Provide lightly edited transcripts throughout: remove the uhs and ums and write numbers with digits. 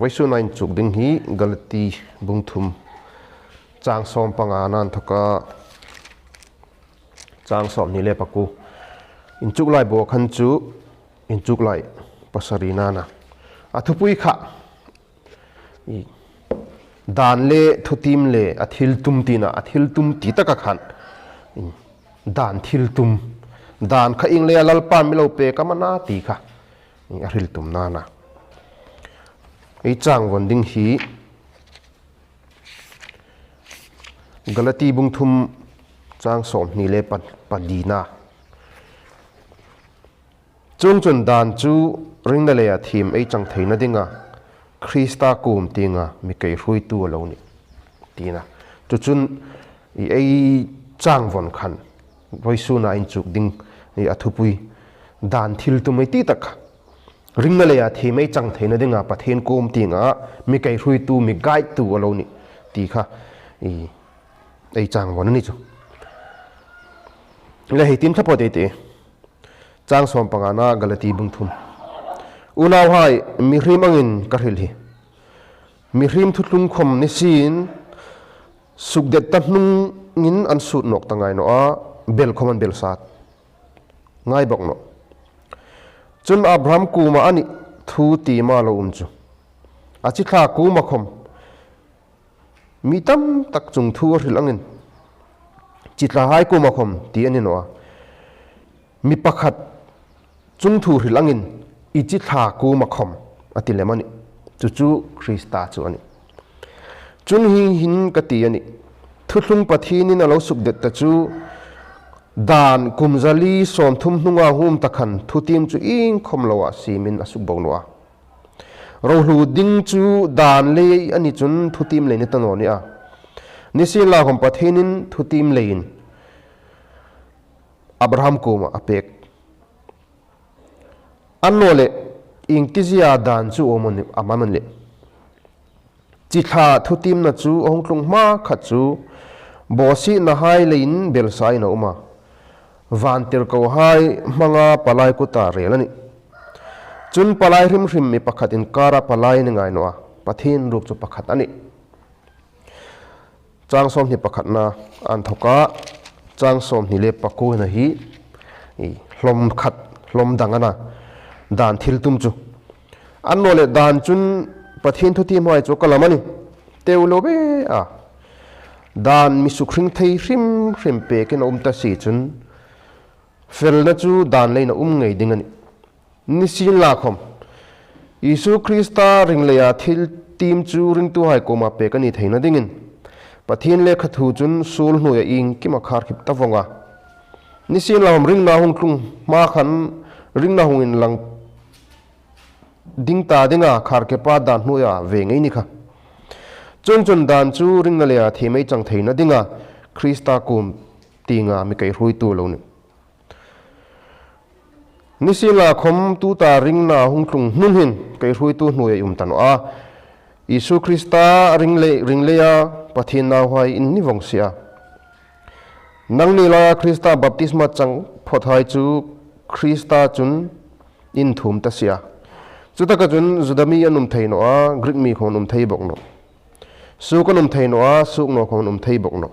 vaisu nain chuk ding hi galati bungthum chang som panga nan thoka chang som ni le paku in chuk lai bo khan chu in chuk lai pasari na na athupui kha dan le thutim le athil tum tina athil tum ti taka khan dan thil tum dan kha ing le lal pan mi lo pe kamana ti kha athil tum na na ei chang won ding hi galati bungthum chang som ni le padina chung chun dan chu ring da le a thim ei chang theina dinga Krista kum tinga mi kei hrui tu lo ni tina chu chun ei chang von khan voisu na in chuk ding ei athupui dan thil tu mai ti tak ring na le a thim ei chang theina dinga pathen kum tinga mi kei hrui tu mi guide tu lo ni ti kha ei chang von ni chu le hi tim thapo te te chang som pangana galati bungthum unaw hai mi hrim angin ka hril hi mi hrim thutlung khom ni sin sukdet ta hnung ngin an sut nok tangai no a bel khoman bel sat ngai bok no chun abraham ku ma ani thu ti ma lo chu achi kha ku ma khom mi tam tak chung thu hril angin chitla hai ku ma khom ti ani no a mi pakhat chung thu hril angin ichi tha ku ma khom atilemani chu Krista chu ani chun hi hin ka ti ani thutlung pathin in alo suk det ta chu dan kumzali som thum hnunga hum takhan thutim chu ing khom lowa simin asuk bonwa ro hlu ding chu dan le ani chun thutim le ni tano ni a nisila hom pathinin thutim lein Abraham kuma apek anole ing tizia dan chu omon amaman le chitha thutim na chu ongtlung ma kha chu bosi na hai lein belsai na uma vantir ko hai manga palai ku ta relani chun palai hrim hrim mi pakhatin kara palai ni ngai noa pathin rup chu pakhat ani chang som ni pakhat na an thoka chang som ni le paku na hi hlom khat hlom dangana dan thil tum chu anole dan chun pathin thuti mai chu kalamani teulo be a dan mi sukhring thei hrim hrim pe ken ta si chun fel na chu dan leina ngei dingani nisin la khom Isu Krista ring leya thil tim chu ring tu hai koma pe kani theina dingin pathin le khathu chun sul hnu ya ing ki ma khar khip ta vonga nisin lam ring na hung tlung ma khan ring na hung in lang ding ta dinga khar ke pa dan hnu ya ve ngei ni kha chung chun dan chu ring na le a themei chang theina dinga Krista kum tinga mi kai hrui tu lo ni nisila khom tu ta ring na hung tlung nun hin kai hrui tu hnu ya tan a Isu Krista ring le ya pathin na hoi in ni vong sia nang ni la Krista baptisma chang phothai chu Krista chun in thum ta sia chutaka chun judami anum theino a greek mi khon thei bok no su kanum theino a su no khon thei bok no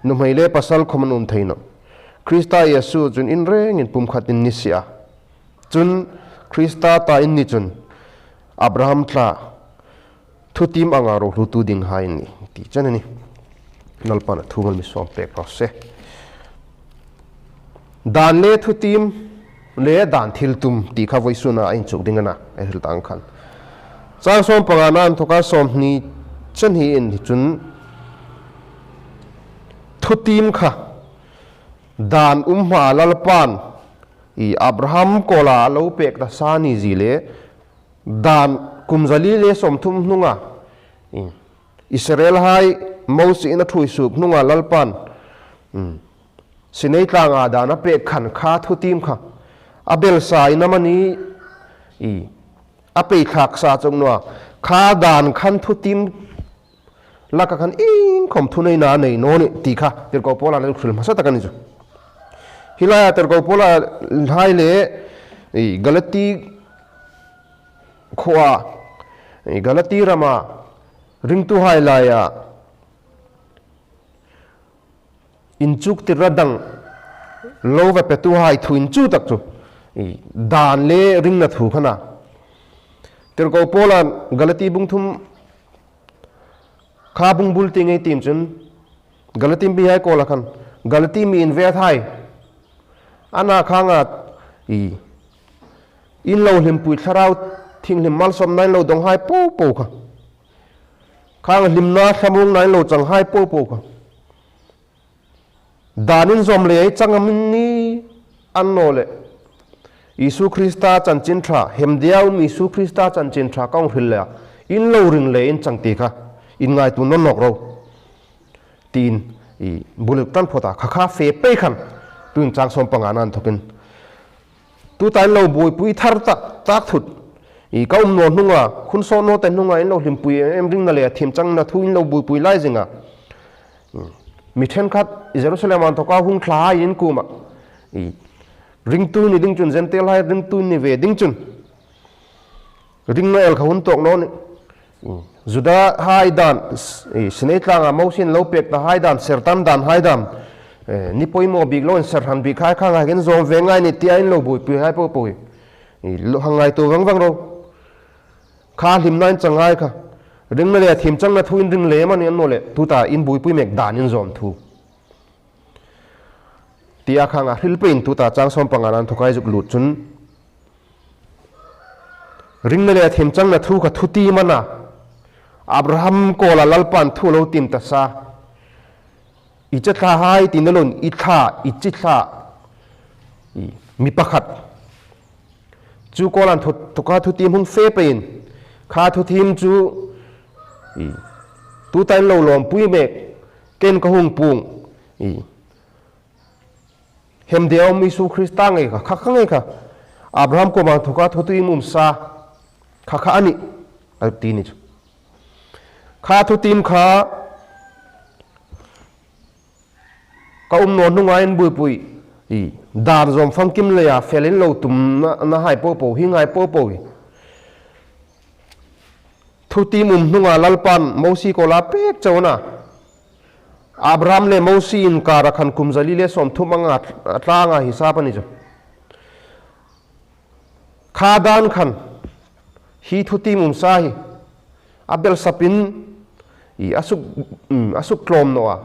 numhaile pasal khom theino Krista Yesu chun in reng in pum khat in nisia chun Krista ta in ni chun Abraham thla thutim anga ro hlutu ding hai ni ti chanani nalpana thumal mi som pe prose dan le thutim le dan thil tum ti kha voisuna ain chuk dingana ai hil tang khan chang som pangana an thoka som ni chen hi in chun thutim kha dan ma lalpan I Abraham kola lo pek ta sani zile dan kumzali le som thum hnunga Israel hai mosi na thui suk hnunga lalpan sinei tlanga dana pe khan kha thutim kha abel sai namani apei khak sa chungwa kha dan khan thutim laka khan ing khom thunei na nei no ni ti kha tir ko pola le khul masa takani chu hilaya tir ko pola hai le galati khwa Galati rama ring tu hai la ya inchuk ti radang lo va pe tu hai thu inchu tak chu dan le ring na thu khana ter ko pola Galati bung thum kha bung bul ti ngai tim chun Galati bi hai ko la khan Galati mi in ve thai ana khanga in lo hlim pui tharau thing hlim mal som nai lo dong hai po po kha khang hlim na thamung nai lo chang hai po po kha danin zom le changam ni an no le Isu Krista chan chin tha hem diau mi Isu Krista chan chin tha kaung hil la in lo ring le in chang ti kha in ngai tu non nok ro tin buluk tan phota kha kha fe pe khan tun chang som panganan thokin tu tai lo bui pui thar tak thut kaum no hnunga khun so no ten hnunga in lo hlim pui em ring na le thim chang na thu in lo bui pui lai jinga mi then khat Jerusalem an thoka hung thla in kuma ring tu ni ding chun zentel hai ring tu ni ve ding chun ring na el khawun tok no ni juda hai dan sinai tlanga mosin lo pek ta hai dan sertam dan hai dan ni poimo big lo ser han bi khai khanga gen zom ve ngai ni ti ain lo bui pi hai po poi lo hangai to wang wang ro kha hlim nan changai kha ring na le thim chang na thu in ring le man no le tu ta in bui pui mek dan in zom thu tia khanga hril pein tu ta chang som panganan thokai juk lut chun ring na le thim chang na thu kha thuti mana Abraham ko la lalpan thu lo tim ta sa icha tha hai tinalon I tha ichi tha mi pakhat chu ko lan thu ka thu tim hung fe pein kha thu thim chu tu tai lo lom pui mek ken ka hung pung hem deo mi Isu Krista ngai kha kha ngai kha Abraham ko ma thu ka thu tim sa kha kha ani al ti ni kha thu tim kha ka no nunga in bui pui dar zom phang kim le ya felin lo tum na hai po po hi ngai po po thu tim nunga lalpan mosi ko la pek chona Abraham le mosi in ka rakhan kumzali le som thumanga tlanga hisab ani jo kha dan khan hi thu tim sa hi abel sapin asuk klom noa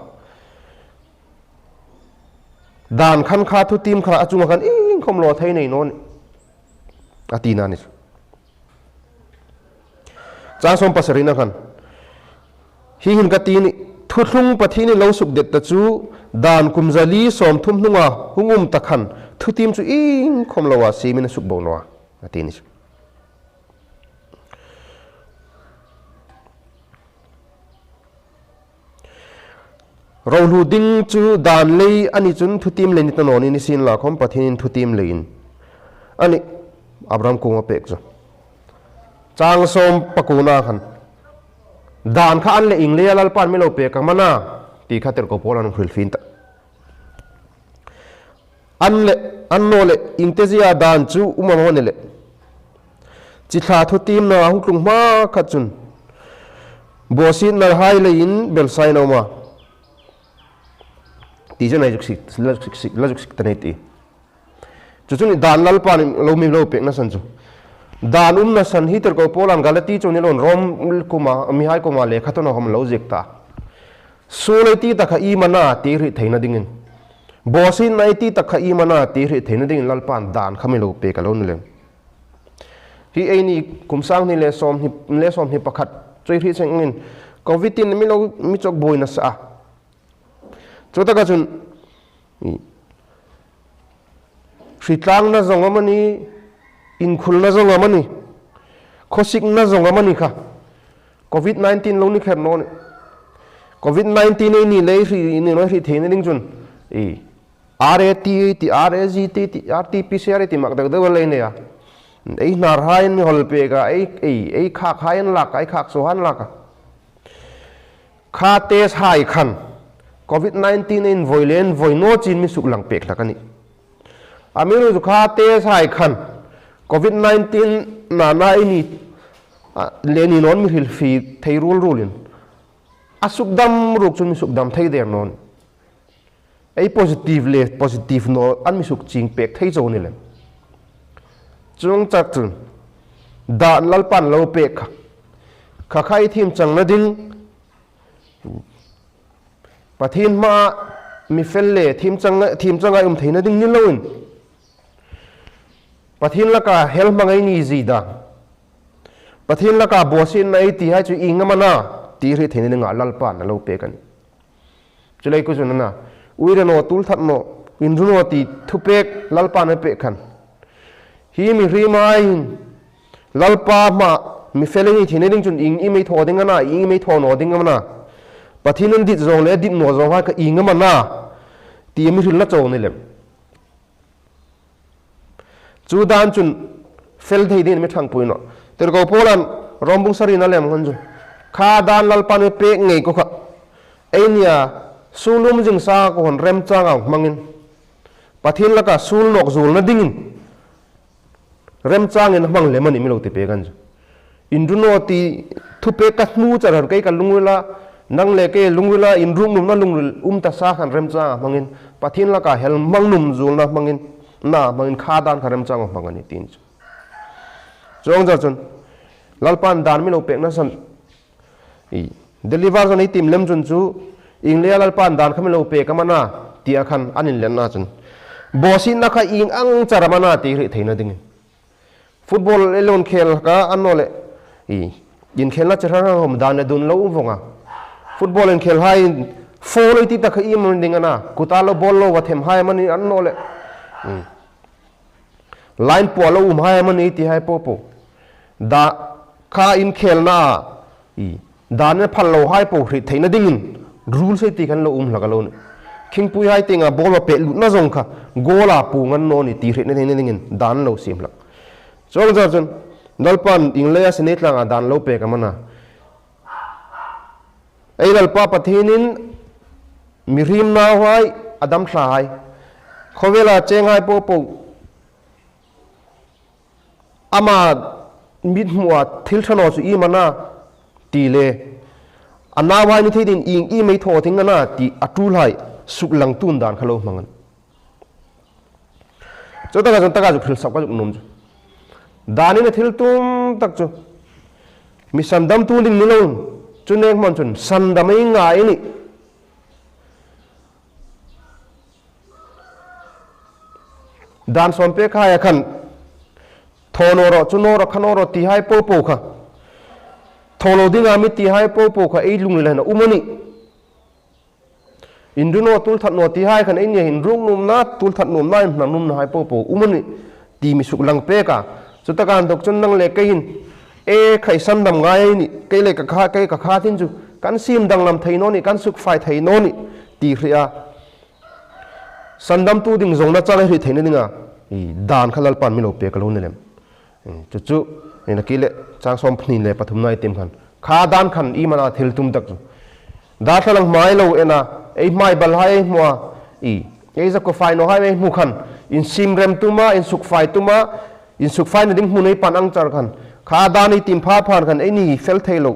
dan khan kha thu tim kha achunga khan ing khom lo thai nei non atina ni cha som pasarina khan hi hin ka ti ni thu thlung pathi ni lo suk det ta chu dan kumzali som thum hnunga hungum ta khan thu tim chu ing khom lo wa simin suk bo noa atini Rau ding chu dan lei ani chun thu tim le ni tanoni ni sin la khom pathin thu tim le in ani Abraham ko pek cho chang som pakuna khan dan kha an le ing le lal pan me lo pe ka mana ti khater ko polan khul fin ta an no le intezia dan chu umam hone le chi tha thu tim na hu tlung ma kha chun bosin na hai le in bel sai no ma ti jo nai juk sik tanai ti chu chu ni dan lal pan lo mi lo pek na san chu dan na san hi ter ko polan Galati chu ni lon rom kuma mi hai kuma le khato na hom lo jek ta so le ti ta kha I mana ti ri theina dingin bosin nai ti ta kha I mana ti ri theina ding lal pan dan khami lo pe ka lo ni le hi ei ni kumsang ni le som hi pakhat choi ri chengin covid tin mi chok boi na sa chota ka chun shitlang na zong amani in khul na zong amani khosik na zong amani kha covid 19 lo ni kher no ni covid 19 ni le ri ni no ri the ni ding chun RAT ti RAG ti RT PCR ti mak da le ne ya ei nar hain hol pe ga ei khak hain lak ai khak so han lak kha test hai khan covid 19 in voilen voino chin mi suk lang pek lakani amiru kha test hai khan covid 19 na ini leni non mi hil fi thei rulin asuk dam ruk chun mi suk dam thei der non ei positive no an mi suk ching pek thei zo ni lem chung chak chun da lalpan lo pek kha khai thim chang na ding pathin ma mi fel le thim chang ai theina ding ni loin pathin la ka hel mangai ni ji da pathin la ka bosin mai ti hai chu inga mana ti ri theina nga lalpan lo pe kan chulai ku chun na uire no tul that no inru no ti thupek lalpan pe khan hi mi ri mai lalpa ma mi feeling thine ding chun ing imei tho ding na ing imei tho no ding na pathin an dit zong le dit no zong ha ka ing ma na ti mi hril na chaw ni lem chu dan chun fel thei din mi thang pui no ter ko polan rombung sari na lem ngon ju kha dan lalpa ne pe ngei ko kha einia sulum jing sa ko hon rem chang ang mangin pathin la ka sul nok zul na dingin rem chang in mang lemani mi lo te pe gan induno ti thupe ka mu charar kai ka lungula nang le ke lungula indrum num na lungul ta sa khan rem chang mangin pathin la ka hel mang num zul na mangin mangin kha dan kha rem chang mangani tin chong ja chun lalpan dan mi lo pe na san i deliver zon tim lem chun chu ingle lalpan dan kham lo pe ka mana tia khan anin len na chun bosin na kha ing ang charamana ti ri theina ding football elon khel ka anole in khel na chara hom dan dun lo vonga football en khel hai four ti ta kha im ding ana kutalo ball lo wathem hai mani anole line po lo hai mani ti hai po da kha in khel na dan ne phal lo hai po ri theina ding in rule se ti kan lo laga lo king pui hai tinga ball pe lu na zong kha gola pu ngan no ni ti ri ne ne ding in dan lo sim la chong ja chun lalpan inglaya sinet langa dan lo pe kamana ei lalpa pathinin mirim na hwai adam thlai khowela chengai po ama mit muwa thil thano chu i mana ti le ana wai ni thidin ing i mei tho thingana ti atul hai suk lang tun dan khalo mangan chota ga taka ju khil sak ka num dani na thil tum tak chu mi sandam tu ding ni lon chu nek mon chun sandam ai ngai ni dan som pe kha khan thono ro chu no ro khano ro ti hai po kha thono ding ami ti hai po kha ei lung le na umani induno tul that no ti hai khan ei ni hin rung num na tul that num na num na hai po umani ti mi suk lang pe ka chutakan dok chun nang le kein e khai sam dam ngai ni ke le ka kha tin chu kan sim dang lam theino ni kan suk fai theino ni ti khria sandam tu ding zong na chale ri theina dinga dan khalal pan mi lo pe kalon lem chu ina kile chang som phni le pathum nai tem khan kha dan khan i mana thil tum tak da thalang mai lo ena ei mai bal hai mo ei za ko fai no hai me mu khan in sim rem tuma in suk fai tuma in suk fai na ding mu nei pan ang char khan kha dani tim pha phan khan eni fel thailo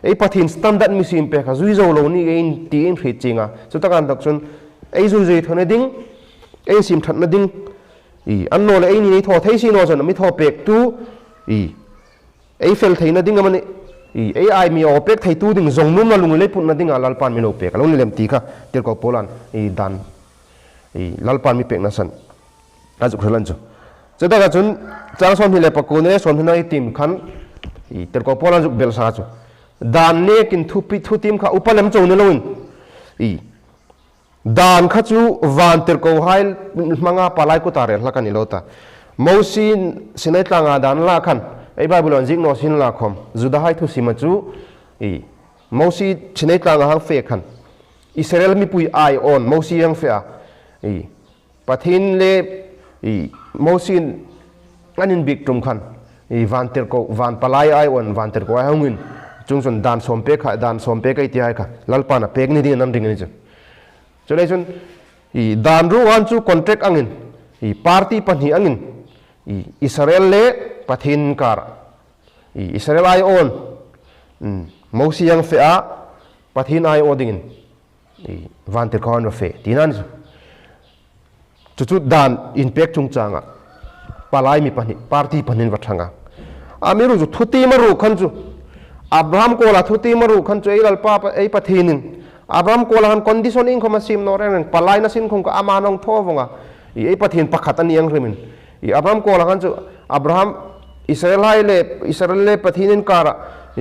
ei pathin standard mi sim pe kha zui zo lo ni ein ti in phri chinga chu takan dak chun ei zu zui thone ding ei sim that na ding an no le ei ni tho thei si no chan mi tho pek tu ei fel theina ding amani ei ai mi o pek thei tu ding zong num na lung le pun na ding a lalpan mi lo pek lo ni lem ti kha tel ko polan dan lalpan mi pek na san azu khlan chu chadaga chun chang som hile pakune som hinai tim khan ter ko polan juk bel sa chu dan ne kin thu tim kha upalem chon ne loin dan kha chu van ter ko hail manga palai ko tare la kan ilota mosin sinai tlanga dan la khan ei babylon jing no sin la khom juda hai thu sima chu mosi sinai tlanga hang fe khan israel mi pui ai on mosi yang fe pathin le mosin anin big tum khan van ter ko van palai ai on van ter ko ai hungin chung chun dan som pe kai ti ai kha lalpana pek ni din nam ding ni chu chulai chun dan ru wan chu contract angin party panhi angin israel le pathin kar Israel ai on mosi yang fe a pathin ai odingin van ter khawan fe tinan chu dan impact chung changa palai mi pani party panin wathanga amiru ju thuti maru khan chu Abraham ko la thuti maru khan chu eilal pa ei pathinin Abraham ko la han condition in khoma sim no ren palai na sin khong ka amanong thovonga ei pathin pakhat ani ang remin Abraham ko la khan chu Abraham Israel le pathinin kara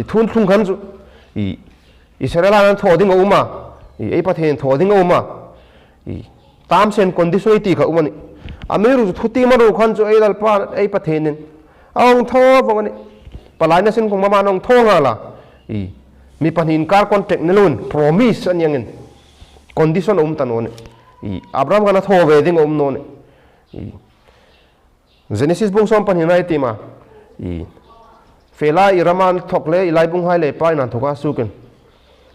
thun thung khan chu Israel an thoding uma ei pathin thoding uma tam sen condition ti kha umani amiru thuti maru khan chu eilal pa ei pathinin ong thovonga ni palai na sin khong ma nong thonga la mi panin kar contact nelun promise an yangin condition tanone Abraham kana tho wedding no Genesis bung som panin nai tima fela iraman thokle ilai bung hai le pa nan thoka suken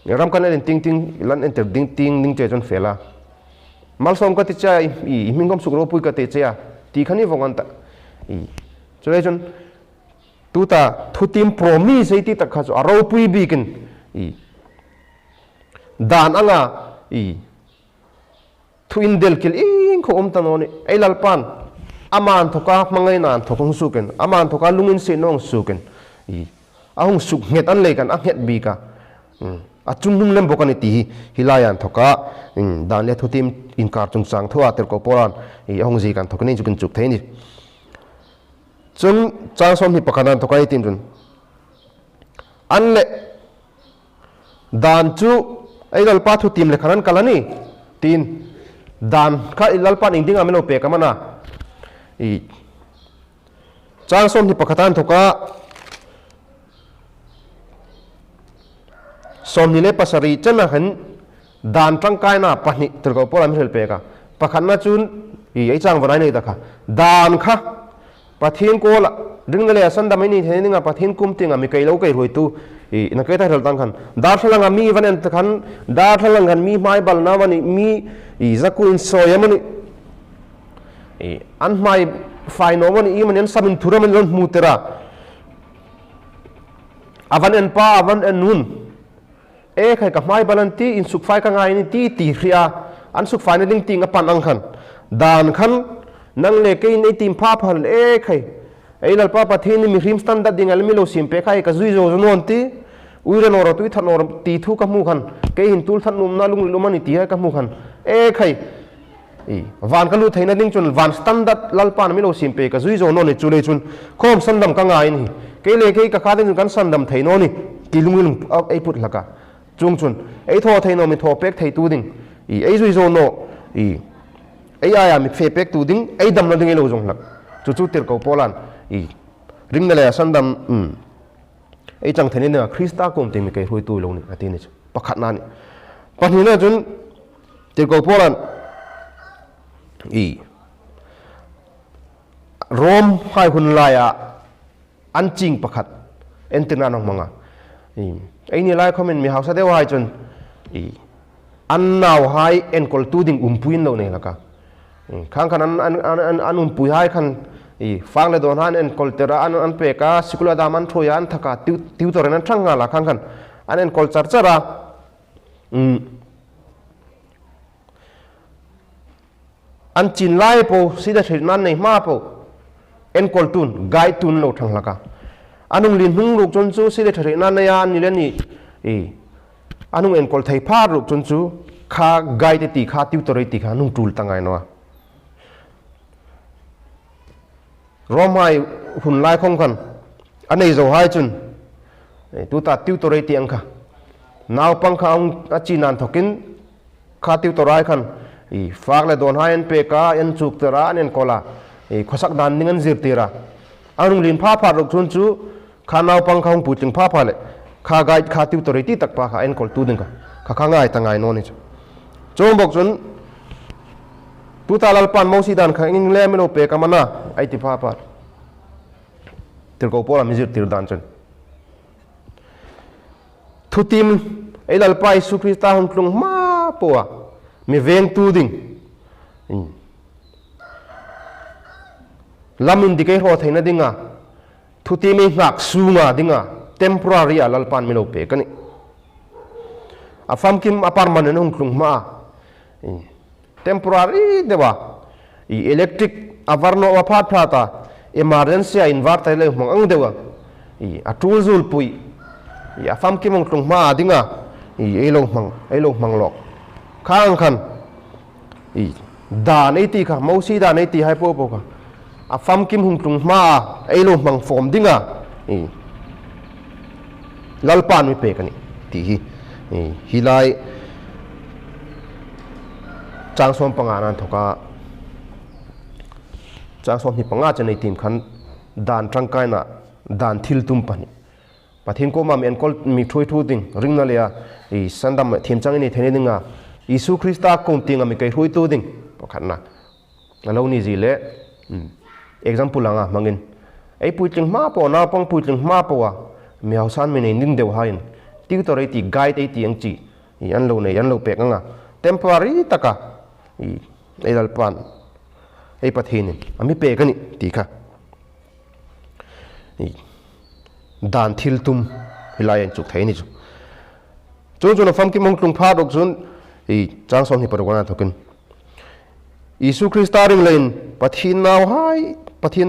ram kana ting lan enter ding che jon fela mal som ka ti cha mingom sukro pui ka te cha ti khani vongan ta chole jon tuta thutim promise ei ti takha chu aro pui bikin dan anga thuin del kil ing khom tanoni ei lalpan aman thoka mangai nan thokong suken aman thoka lungin se nong suken ahung suk nget an le kan a nget bi ka achung nung lem bokani ti hilayan thoka dan le thutim in kar chung sang thoa ter ko poran ahung ji kan thokani chukin chuk theini chung chang som hi pakhanan thokai tim jun an le dan chu ai lal pa thu tim le khanan kalani tin dan kha ilal pa ning ding amelo pe kamana chang som hi pakhatan thoka som ni le pasari chana han dan tang kai na pani terko polam hel pe ka pakhanna chun ei chang vanai nei takha dan kha pathin ko la ringle asan da mai ni the ninga pathin kum tinga mi kai lo kai roi tu na kai ta hel tang khan dar thalanga mi vanen ta khan dar thalangan mi mai bal na wani mi zaku in soyamani an mai fai no mani i manen samin thura man lon mutera avan en pa avan en nun e khai ka mai balanti in suk fai ka ngai ni ti ria an suk fai na ding ting apan ang khan dan khan nang le ke nei tim pha phal e khai ei lal pa pathin mi hrim stand da ding al mi lo sim pe khai ka zui zo non ti uire no ro tu than no ti thu ka mu khan ke hin tul than num na lung lumani ti ha ka mu khan e khai van kalu theina ding chun van standard lalpan mi lo sim pe ka zui zo no ni chule chun khom sandam ka ngai ni ke le ke ka kha ding kan sandam theino ni kilung ei put laka chung chun ei tho theino mi tho pek thei tu ding ei zui zo no ei aya mi fe pek tu ding ei dam na ding lo jong lak chu ter ko polan ring na le sandam ei chang thenin na krista kom te mi ke hui tu lo ni ati ni pakhat na ni pani na chun ter ko polan rom hai hun laya an ching pakhat entina nong manga ai ni lai comment mi hausa dewa hai chun an naw hai en kol tu ding umpuin lo nei laka khang khan an umpui hai khan fang le don han en kol tera an pe ka sikula da man thoya an thaka tiu to ren thanga la khang khan an en kol charchara an chin lai po sida thil nan nei ma po en kol tun gai tun lo thang laka anung lin hung ruk chon chu sida thil nan na ya ni le ni anung en kol thei pha ruk chon chu kha gai te ti kha tiu to rei ti kha nung tul tangai no romai hun lai khong khan anei zo hai chun tu ta tiu to rei ti ang kha naw pang kha ang achinan thokin kha tiu to rai khan fak le don hai en pe ka en chuk tera anen kola khosak dan ningan zir tira arung lin pha pha rok chun chu kha naw pang khang pu ting pha pha le kha gai kha tiu to ri ti tak pa kha en kol tu ding kha ngai ta ngai no ni chong bok chun tu ta lal pan mo si dan kha ing le me no pe ka mana ai ti pha pha tir ko pola mi zir tir dan chun thu tim ai lal pai su krista hon tlung ma po mi veng tu ding lamin di kai ho thaina dinga thu ti mi ngak su nga dinga temporary alalpan mi lo pe kani a fam kim a permanent hung klung ma temporary dewa i electric avarno wa phat phata emergency inverter le hmang ang dewa i a tool zul pui i a fam kim hung klung ma dinga i elo mang lok khang khan i da nei ti kha mo si da nei ti hai po po kha a fam kim hung klung ma elo mang form dinga i lalpan mi pe kani ti hi hilai chang som panganan thoka chang som ni panga chanei tim khan dan tangkai na dan thil tum pani pathin ko mam en kol mi thoi thu ding ringna leya i sandam thim chang ni thene dinga isu krista kong tinga mi kai hroi tu ding pakhanna alo ni ji le example anga mangin ei puitling ma po na pang puitling ma po wa mi hausan mi nei ning deu hain ti to rei ti guide ei ti ang chi i an lo nei an lo pek anga temporary taka i eidal pan ei pathin ami pe kani ti kha i dan thil tum hilai an chuk thei ni chu chu na fam ki mong tlung pha dok chun i chang som ni parwana thokin isu krista ring lein pathin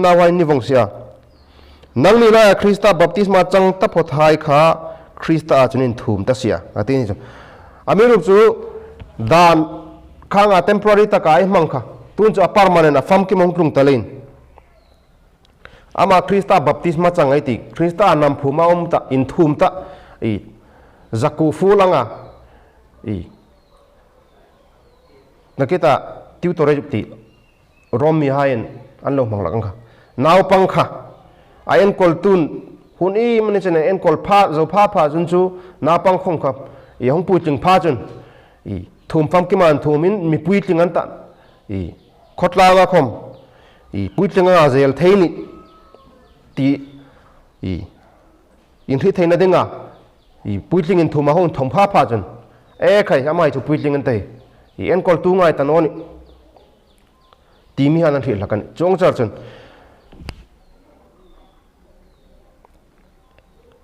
naw hai ni vongsia nang ni la krista baptisma chang ta phothai kha krista chunin thum ta sia atini chu amirup chu dan khanga temporary ta kai mangkha tun chu permanent a fam ki mong tlung talein ama krista baptisma chang ai ti krista nam phuma ta in thum ta i zaku fulanga i nakita tutor ti romi hain anlo manglak kha naw pangkha ayen kol tun hun i mani chene en kol pha zo pha jun chu na pang khong kha i hong pu ching pha chun i thum fam ki man thumin mi pui tling an ta i khotla wa khom i pui tling a zel theini ti i in thi theina dinga i pui tling in thuma hon thom pha chun e khai amai chu pui tling an tai i en kol tu ngai ta no ni ti mi hanan thil lakan chong char chun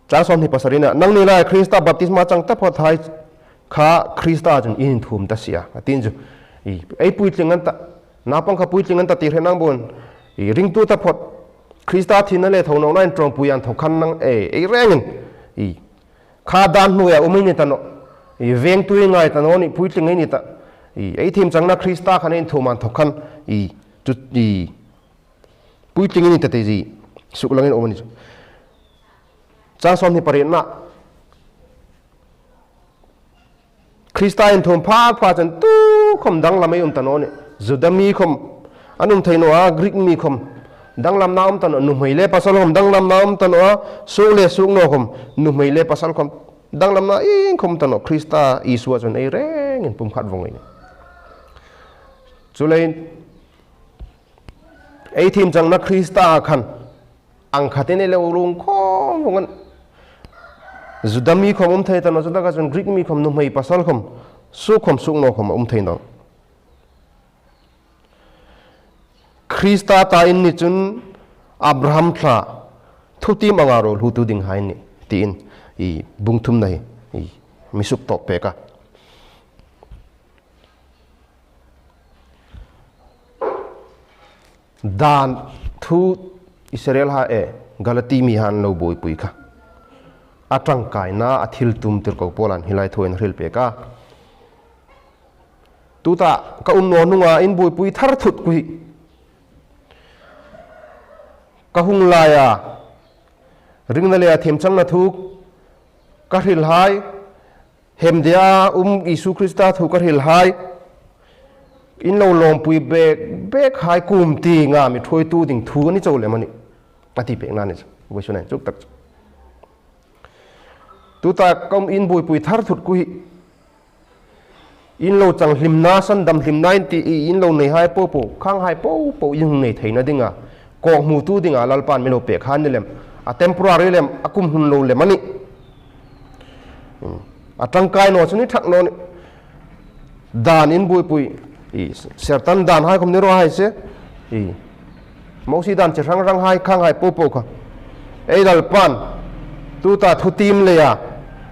chang som ni pasarina nang ni la krista baptisma chang ta phothai kha krista chun in thum ta sia atin ju i ei pui tling an ta na pang kha pui tling an ta ti hrenang bon i ring tu ta phot krista thina le thonong nain trong puyan thokhan nang ei rengin i kha dan nu ya umini ta no i veng tu ngai ta no ni pui tling ni ta i ei thim chang na krista khan in thuman thokhan i chu i pui tling ni ta te ji suklangin omani chang som ni parin na krista in thum pha chan tu khom dang lamai ta no ni judami khom anum thaino a greek mi khom dang lam naum tan nu meile pasal khom dang lam naum tan a su le su no khom nu meile pasal khom dang lam na in khom tan krista isu chon ei reng in pum khat vong ni chulein ei thim chang na krista khan ang khatene le urung khom vongan judami khom thai tan chon ka chon greek mi khom nu mei pasal khom su no khom thai no krista ta in ni chun abraham thla thuti mangaro hlutu ding hai ni ti in i bungthum nai i misuk to pe ka dan thu israel ha e galati mi han lo boy pui kha atang kai na athil tum tir ko polan hilai thoin hril pe ka tuta ka no nunga in boy pui thar thut kui kahung laya ringna le athem chang na thuk ka hril hai hem dia isu krista thu ka hril hai in lo lom pui bek hai kum ti nga mi thoi tu ding thu ni chole mani pati pe na ni bo sunai chuk tak tu ta kom in bui pui thar thut ku in lo chang hlim na san dam hlim 90 in lo nei hai po khang hai po yung nei theina dinga ko mu tu dinga lalpan mi lo pe khan ni lem a temporary lem akum hun lo le mani a tangkai no chuni thak no ni dan in bui pui i sertan dan hai kom ni ro hai se i mosi dan che rang hai khang hai po kha ei dal pan tu ta thu tim le ya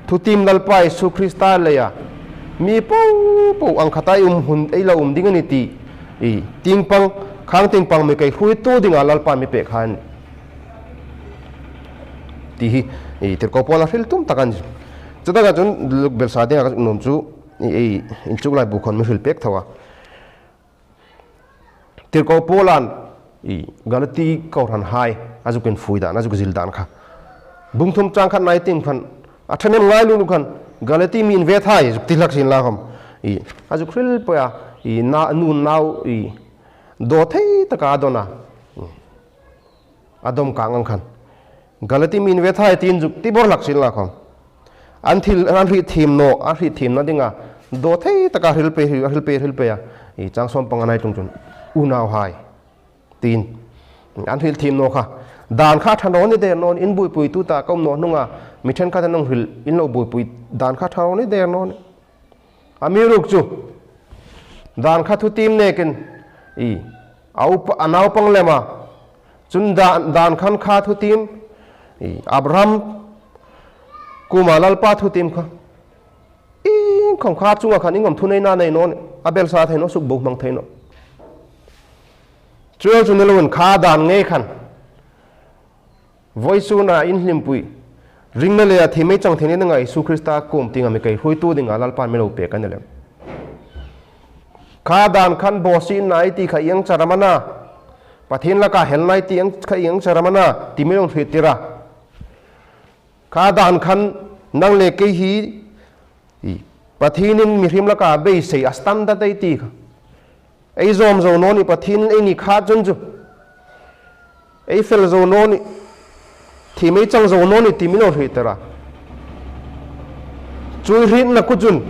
thu tim dal pai su krista le ya mi po po ang khatai hun ei la ding ani ti i ting pang khang ting pang me kai hui tu ding alal pan mi pe khan ti hi i ter ko pola hil tum takan chadaga chun luk bel sa de nom chu ei in chuk lai bu khon mi hil pek thawa ter ko polan i galati ko ran hai azu ken fuida na zu zil dan kha bung thum chang khan nai ting khan athanem ngai lu khan galati min ve thai tilak sin la kham i azu khril pa i na nu nau i do thei taka dona adom kang khan galati min ve thai tin juk ti bor lak sin la kham anthil anri thim no anri thim na dinga do thei taka hil pe ya i chang som panganai tung chun unau hai tin anthil thim no kha dan kha thano ni de non in bui pui tu ta kom no nunga mithen kha nong hil in lo bui pui dan kha thano ni de non amiruk chu dan kha thu tim ne ken i au anau pang lema chun dan khan kha thu tim i abraham kumalal pa thu tim kha i khong kha chunga khan ingom thu nei na nei non abel sa thaino suk buk mang thaino chuel chu nelun kha dan nge khan voice na in hlim pui ring na le a thimei chang thene na ngai su krista kum tinga me kai hui tu dinga lal pan me lo pe kan le kha dan khan bosi nai ti kha yang charamana pathin la ka hel nai ti yang kha yang charamana ti me long thri tira kha dan khan nang le ke hi pathinin mi hrim la ka be sei astam da dai ti kha ei zom zo no ni pathin ei ni kha chun chu ei fel zo no ni thì mấy trong dầu nó thì mình nói thế ra chui rin là cút chun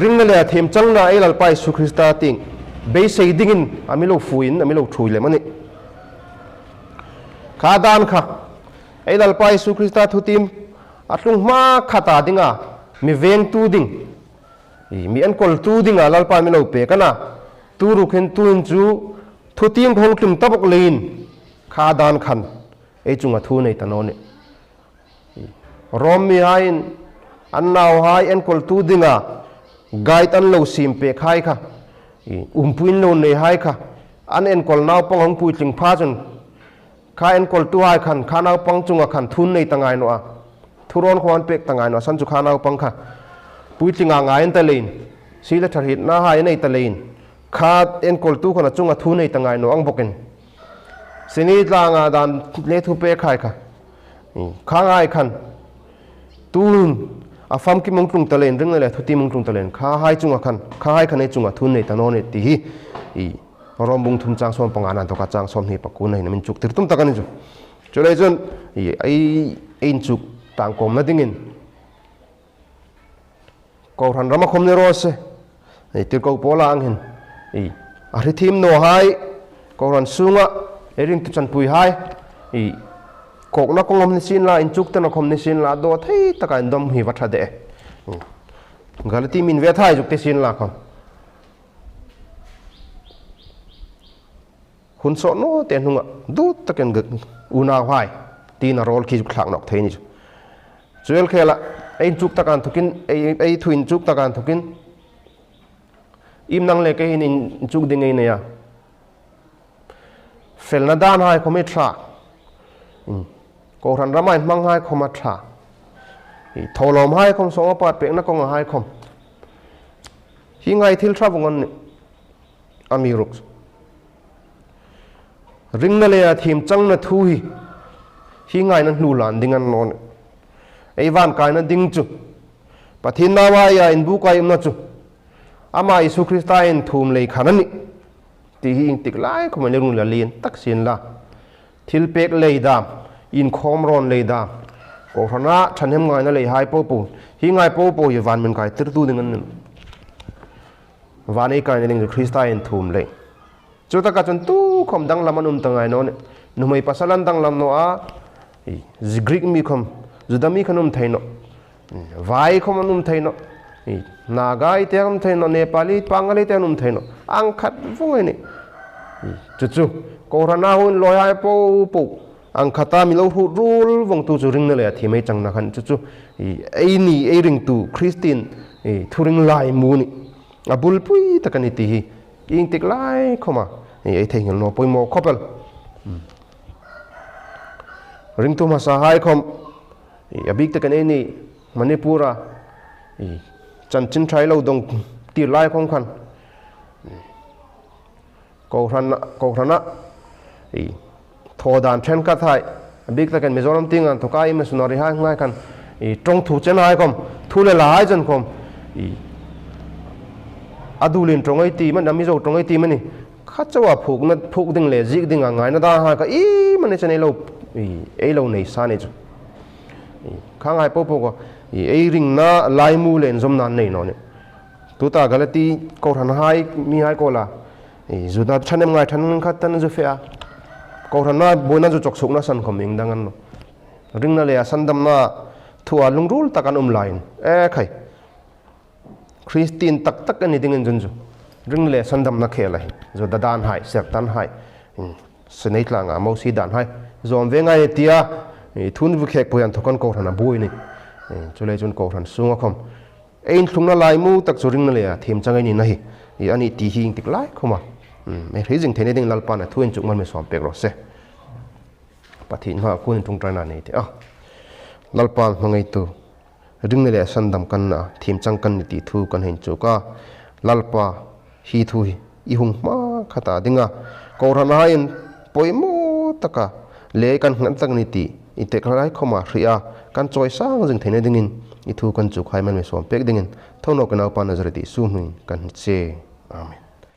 ring là thêm trong là ấy là bài su Krista tiếng bây xây đinh ami lo phuin ami lo chui lên mà nè khá đan khá ấy là bài su Krista thu tim atlung ma khata đinh à mi ven tu đinh mi ăn col tu đinh à là bài mi lo pe cái na tu ru khen tu in chu thu tim phong tum tabok lein kha dan khan ei chunga thu nei tanone rom mi hain an naw hai en kol tu dinga gai tan lo sim pe khai kha puin lo nei hai kha an en kol naw pong hong pui tling pha chun kha en kol tu hai khan kha naw pong chunga khan thun nei tangai no a thuron khwan pek tangai no san chu kha naw pong kha pui tlinga ngai en ta lein sila thar hit na hai nei ta lein kha en kol tu khana chunga thu nei tangai no ang boken sini langa dan le thu pe khai kha ngai khan tun a fam ki mong tung talen ring le thu ti mong tung talen kha hai chunga khan kha hai khan e chunga thun nei tanone ti hi i rom bung thum chang som panga nan to ka chang som hi paku nei namin chuk tir tum takani chu chole jon i ai in chuk tang kom na dingin ko ran rama khom ne ro se i tir ko pola ang hin i a ri thim no hai ko ran sunga ering tu chan pui hai i kok na kongom ni sin la in chuk ta na khom ni sin la do thei taka indom hi watha de galati min ve thai juk te sin la khom hun so no te hunga du taken gak una hai ti na rol ki juk thak nok thei ni chuel khela ein chuk takan thukin ei thuin chuk takan thukin im nang le ke hin in chuk ding ei ne ya fel na dan hai khome thra ko ran ramai mang hai khoma thra tholom hai khom so pat pe na kong hai khom hi ngai thil thra bungon amiruk ring na le thim chang na thu hi ngai na hnu lan ding an non ei van kai na ding chu pathin na wa ya in bu kai na chu ama isu Krista in thum le khanani ti hi ing tik lai ko mane rung la lien tak sin la thil pek lei dam in khom ron lei dam ko hana thanem ngai na lei hai po pu hi ngai po po ye van men kai tir tu ding an van ei kai ning Krista in thum le chu ta ka chon tu khom dang lamanum tangai no ne numai pasalan dang lam no a Greek mi khom judami khanum thaino vai khom anum thaino nagai team thaino nepali pangali teanum thaino ang khat vongai ne chu chu ko rana hun loi hai po ang khata mi lo hu rul wong tu chu ring na le thi mai chang na khan chu chu ei ni ei ring tu Christian thuring lai mu ni abul pui takani ti hi ing tik lai khoma ei thei ngel no poimo khopel ring tu ma sa hai khom abik takani ni Manipura chan chin thai lo dong ti lai khong khan ko rana tho dan then ka thai big taken Mizoram ting an thokai me sunari hai ngai kan trong thu chen hai kom thu le lai jan kom adulin trong ai ti man Mizo trong ai ti mani khachawa phuk ding le jik ding ngai na da ha ka man chen ei lo nei sa ne chu khang hai po ko ei ring na lai mu len zom nan nei no ne tu ta galati ko ran hai mi hai ko la zuda chanem ngai than khat tan zu fea ko ran na boina zu chok suk na san khom ing dangan no ring na le san dam na thua lungrul takan line khai Christian tak ani ding en ju ring le san dam na khela zo da dan hai sek tan hai senei tlang a mo si dan hai zom ve ngai tia thun vu khek poyan thokan ko ran a boi ni chule chun ko ran sunga khom ein thungna lai mu tak churing na le thim changai ni nahi ani ti hing tik lai khoma me rizing thene ding lalpa na thuin chuk man me som pek ro se pathin ha kun tung trana nei te lalpa mangai tu ring na le sandam kan na thim chang kan ni ti thu kan hen chuka lalpa hi thu i hung ma khata dinga ko ran hain poimo taka le kan ngan tang ni ti ite khlai khoma ria kan choi sang jing thene dingin i thu kan chu khai man me som pek dingin thono kan au pa nazar ti su hui kan che amen.